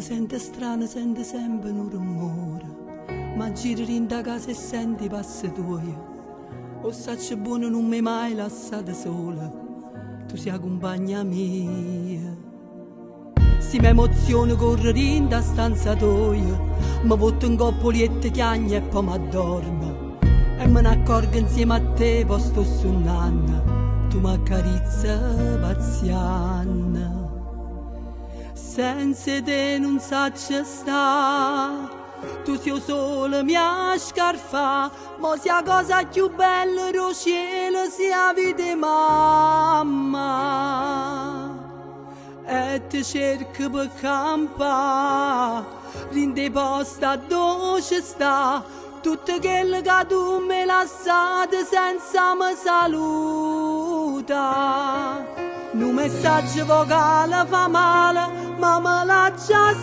sente strano, sente sempre un rumore, ma giri in da casa e senti i passi tuoi. O sacci buono non mi hai mai lasciata sola, tu sei la compagna mia. Si mi emoziona correre in da stanza tua, mi votto un coppolietto chiagna e poi mi addormo. E me ne accorgo insieme a te, posto su un'anna, tu mi accarezzi paziana. Senza te non sacci sta, tu sei solo mia scarfa, ma sia cosa più bella del cielo sia vita mamma. E ti cerco per campa, rinde posta dove sta, tutto quello che tu mi lasciate senza mi saluta. Un messaggio vocale fa male, ma me lascia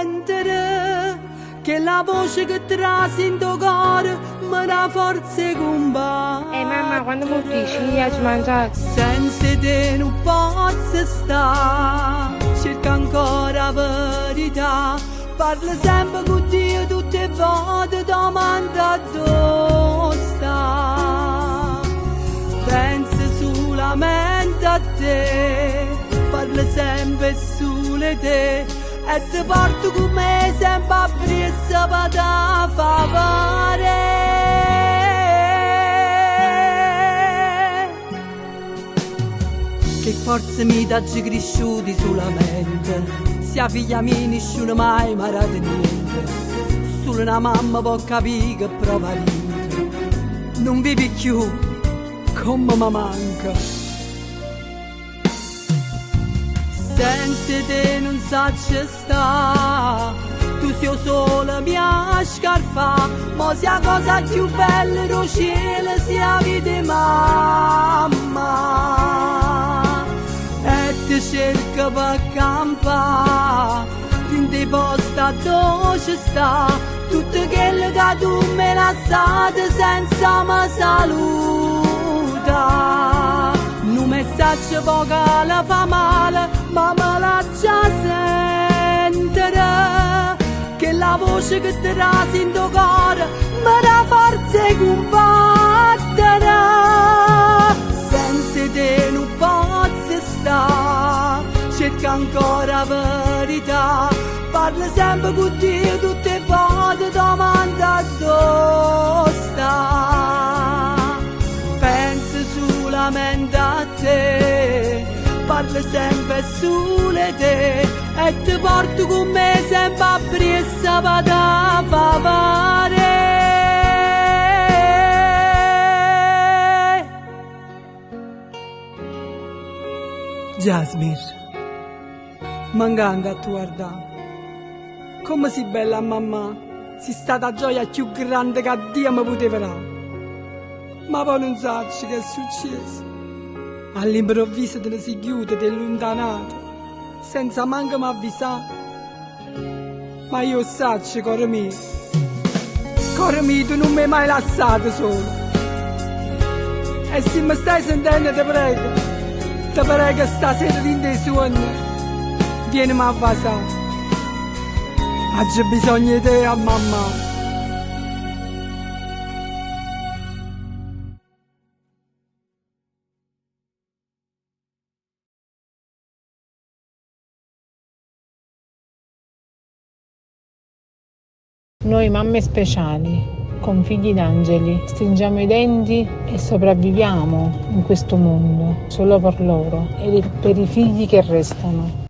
sentire che la voce che trasi in tuo cuore mi dà forza combattere. Mamma, quando mi dici a mangiare? Senza te non posso stare, cerca ancora verità, parla sempre con Dio tutte le volte, domanda dove sta. Pensa solamente a te, parla sempre solo te, e ti porto con me sempre a pressa per te fare. Che forza mi dà cresciuti solamente, sia figlia mia nessuno mai mi ha dato niente, solo una mamma può capire che prova niente, non vivi più come mi manca. Senza te non sacci sta, tu sei solo mia scarfa, ma sia cosa più bella del cielo sia vita mamma. E ti cerco per campa, rinde posta dove sta, tutto quello che tu mi lasciate senza mi saluta. Un messaggio vocale fa male, ma me lascia sentire che la voce che ti rasi in tuo cuore mi dà forza di combattere. Senza te non posso stare, cerca ancora verità, parla sempre con Dio tutte le volte, domanda dove sta. Pensa solamente a te, parla sempre solo te, e ti porto con me sempre a pressa per te fare. Jasmine, mancando a tu guardare, come si bella mamma, si stata gioia più grande che Dio mi poteva dare. Ma poi non sai che è successo. All'improvviso te ne si chiude, ti è allontanato, senza manco mi avvisare. Ma io saccio, cuore mio, tu non mi hai mai lasciato solo. E se mi stai sentendo ti prego stasera in dei sogni, vienimi a vasare. Oggi ho bisogno di te, mamma. Noi mamme speciali, con figli d'angeli, stringiamo i denti e sopravviviamo in questo mondo solo per loro e per i figli che restano.